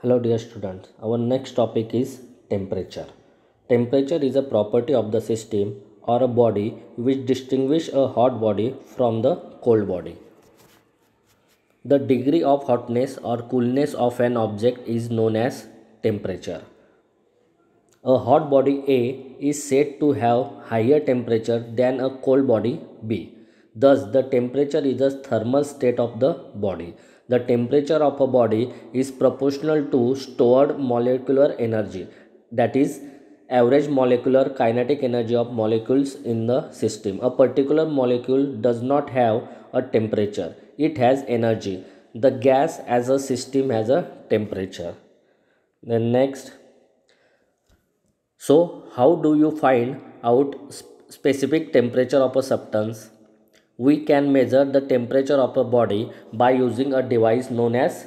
Hello dear students, our next topic is temperature. Temperature is a property of the system or a body which distinguish a hot body from the cold body. The degree of hotness or coolness of an object is known as temperature. A hot body A is said to have higher temperature than a cold body B. Thus, the temperature is a thermal state of the body. The temperature of a body is proportional to stored molecular energy, that is, average molecular kinetic energy of molecules in the system. A particular molecule does not have a temperature, it has energy. The gas as a system has a temperature. Then next, so, how do you find out specific temperature of a substance? We can measure the temperature of a body by using a device known as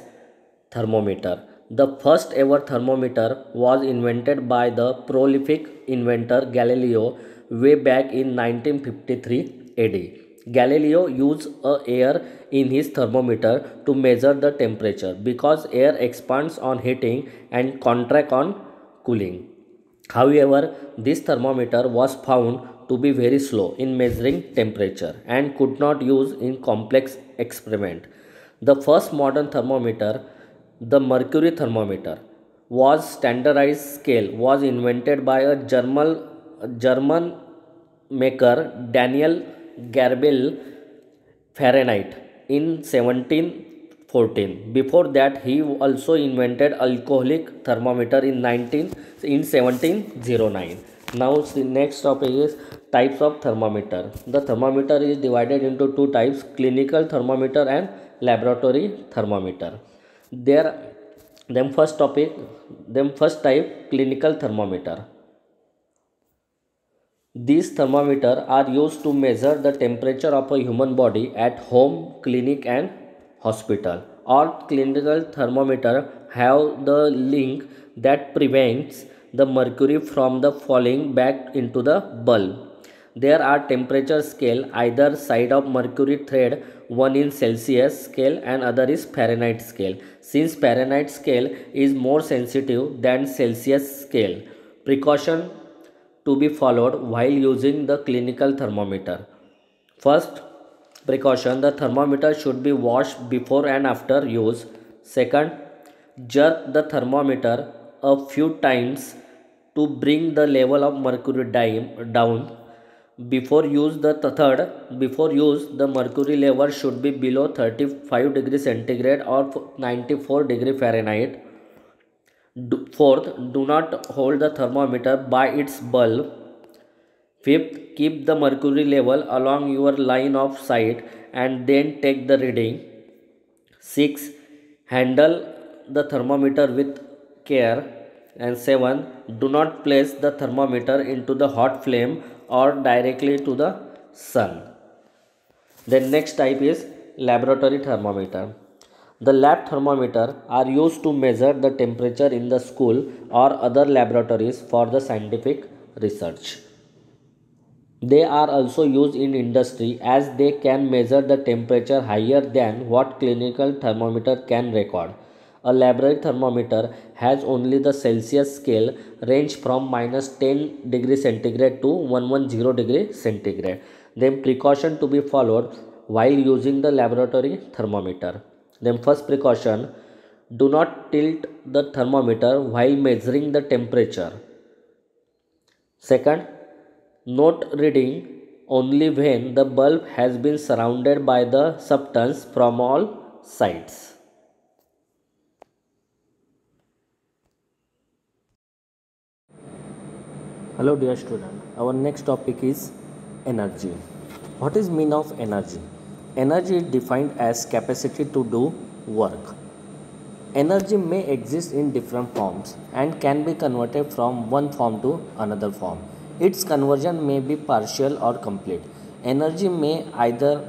thermometer. The first ever thermometer was invented by the prolific inventor Galileo way back in 1953 AD. Galileo used air in his thermometer to measure the temperature because air expands on heating and contract on cooling. However, this thermometer was found to be very slow in measuring temperature and could not use in complex experiment. The first modern thermometer, the mercury thermometer, was standardized scale was invented by a German maker Daniel Garbel Fahrenheit in 1714. Before that, he also invented alcoholic thermometer in 1709. Now, the next topic is types of thermometer. The thermometer is divided into two types: clinical thermometer and laboratory thermometer. There, them first type clinical thermometer. These thermometers are used to measure the temperature of a human body at home, clinic and hospital. All clinical thermometers have the link that prevents the mercury from the falling back into the bulb. There are temperature scale either side of mercury thread, one in Celsius scale and other is Fahrenheit scale. Since Fahrenheit scale is more sensitive than Celsius scale, precaution to be followed while using the clinical thermometer. First precaution, the thermometer should be washed before and after use. Second, jerk the thermometer a few times to bring the level of mercury down. Before use the mercury level should be below 35 degree centigrade or 94 degree Fahrenheit. Fourth, do not hold the thermometer by its bulb. Fifth, keep the mercury level along your line of sight and then take the reading. Six, handle the thermometer with care. And seven, do not place the thermometer into the hot flame or directly to the sun. The next type is laboratory thermometer. The lab thermometer are used to measure the temperature in the school or other laboratories for the scientific research. They are also used in industry as they can measure the temperature higher than what clinical thermometer can record. A laboratory thermometer has only the Celsius scale range from minus 10 degree centigrade to 110 degree centigrade. Then precaution to be followed while using the laboratory thermometer. Then first precaution, do not tilt the thermometer while measuring the temperature. Second, note reading only when the bulb has been surrounded by the substance from all sides. Hello dear student, our next topic is energy. What is mean of energy? Energy is defined as capacity to do work. Energy may exist in different forms and can be converted from one form to another form. Its conversion may be partial or complete. Energy may either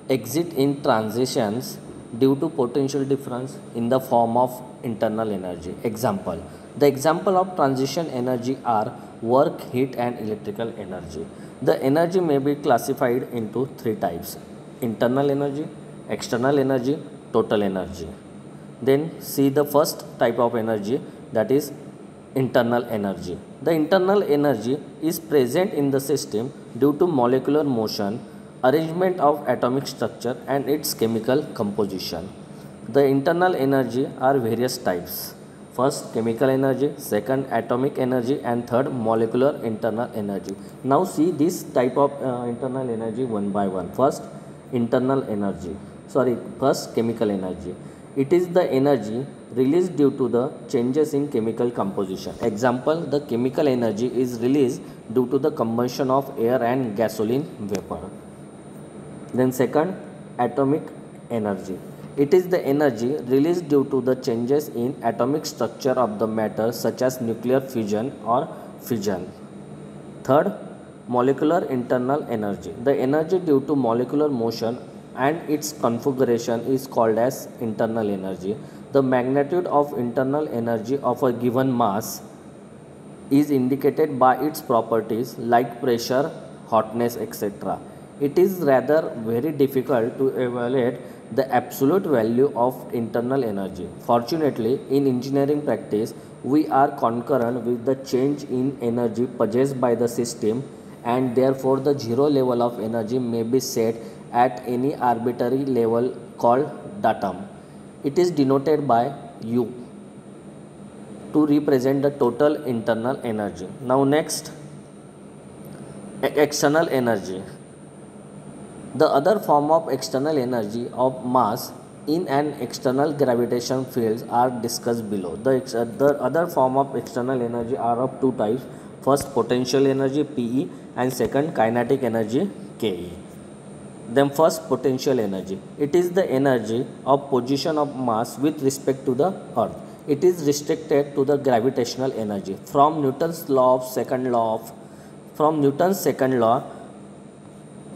exist in transitions due to potential difference in the form of internal energy. Example. The example of transition energy are work, heat and electrical energy. The energy may be classified into three types: internal energy, external energy, total energy. Then see the first type of energy, that is internal energy. The internal energy is present in the system due to molecular motion, arrangement of atomic structure and its chemical composition. The internal energy are various types. First chemical energy, second atomic energy and third molecular internal energy. Now see this type of internal energy one by one. First chemical energy. It is the energy released due to the changes in chemical composition. Example, the chemical energy is released due to the combustion of air and gasoline vapor. Then second, atomic energy. It is the energy released due to the changes in atomic structure of the matter such as nuclear fusion or fission. Third, molecular internal energy. The energy due to molecular motion and its configuration is called as internal energy. The magnitude of internal energy of a given mass is indicated by its properties like pressure, hotness, etc. It is rather very difficult to evaluate the absolute value of internal energy. Fortunately, in engineering practice, we are concurrent with the change in energy possessed by the system, and therefore the zero level of energy may be set at any arbitrary level called datum. It is denoted by U to represent the total internal energy. Now next, external energy. The other form of external energy of mass in an external gravitation fields are discussed below. The other form of external energy are of two types. First, potential energy PE and second, kinetic energy KE. Then first, potential energy. It is the energy of position of mass with respect to the earth. It is restricted to the gravitational energy. From Newton's second law,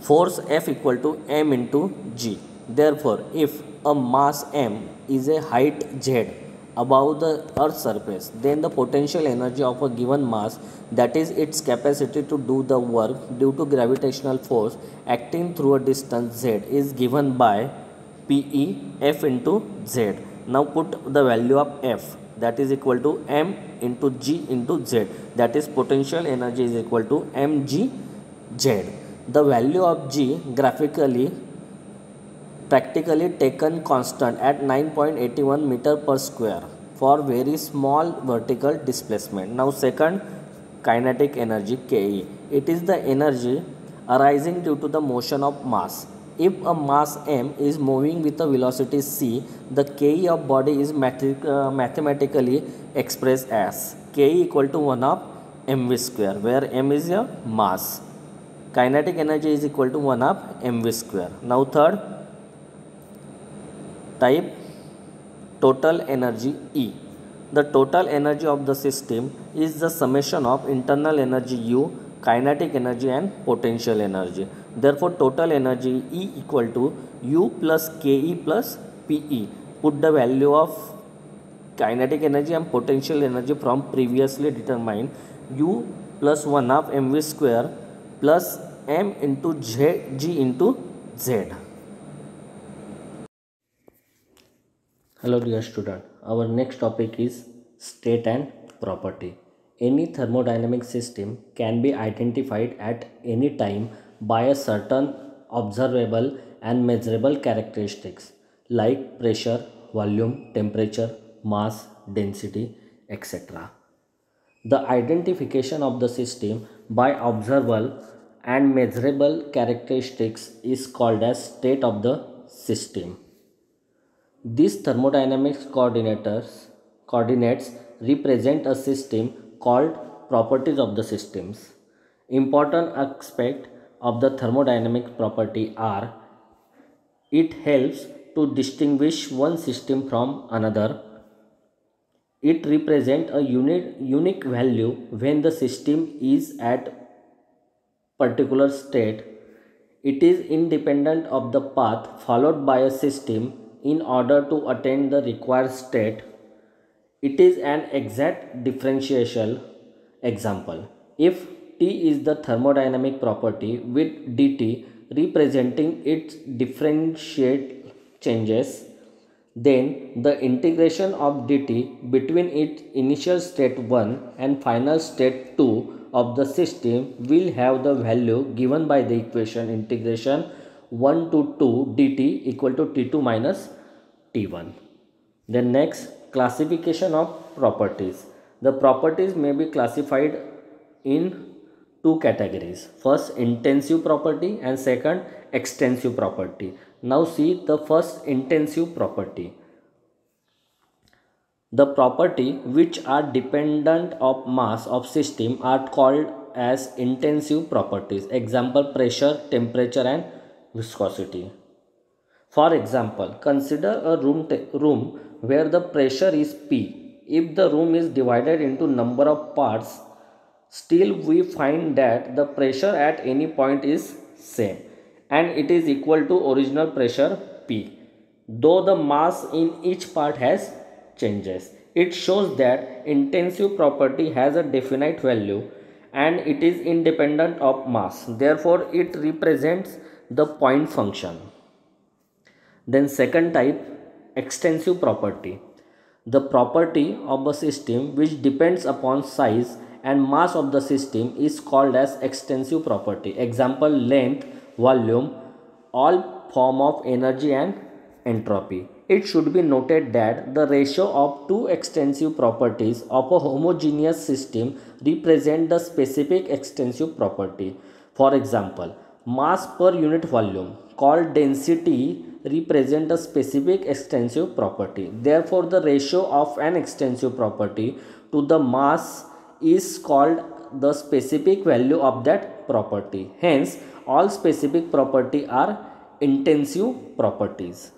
force F equal to m into g. Therefore, if a mass m is a height z above the earth's surface, then the potential energy of a given mass, that is its capacity to do the work due to gravitational force acting through a distance z, is given by Pe F into z. Now put the value of F, that is equal to m into g into z, that is potential energy is equal to mg z. The value of g practically taken constant at 9.81 meter per square for very small vertical displacement. Now second, kinetic energy Ke. It is the energy arising due to the motion of mass. If a mass m is moving with a velocity c, the Ke of body is mathematically expressed as Ke equal to 1 of mv square, where m is a mass. Kinetic energy is equal to 1 of mv square. Now third type, total energy E. The total energy of the system is the summation of internal energy U, kinetic energy and potential energy. Therefore, total energy E equal to U plus Ke plus Pe. Put the value of kinetic energy and potential energy from previously determined. U plus 1 half mv square plus m into g into z. Hello dear student, our next topic is state and property. Any thermodynamic system can be identified at any time by a certain observable and measurable characteristics like pressure, volume, temperature, mass, density, etc. The identification of the system by observable and measurable characteristics is called as state of the system. These thermodynamics coordinates represent a system called properties of the systems. Important aspect of the thermodynamic property are: it helps to distinguish one system from another. It represents a unique value when the system is at particular state. It is independent of the path followed by a system in order to attain the required state. It is an exact differential. Example: if T is the thermodynamic property with dt representing its differentiate changes, Then the integration of dt between its initial state 1 and final state 2 of the system will have the value given by the equation integration 1 to 2 dt equal to t2 minus t1. Then next, classification of properties. The properties may be classified in two categories. First, intensive property, and second, extensive property. Now see the first, intensive property. The property which are dependent of mass of system are called as intensive properties. Example, pressure, temperature and viscosity. For example, consider a room where the pressure is P. If the room is divided into number of parts, still we find that the pressure at any point is same and it is equal to original pressure P, though the mass in each part has changes. It shows that intensive property has a definite value and it is independent of mass. Therefore, it represents the point function. Then second type, extensive property. The property of a system which depends upon size and mass of the system is called as extensive property. Example, length, volume, all form of energy and entropy. It should be noted that the ratio of two extensive properties of a homogeneous system represent the specific extensive property. For example, mass per unit volume called density represent a specific extensive property. Therefore, the ratio of an extensive property to the mass is called the specific value of that property. Hence, all specific property are intensive properties.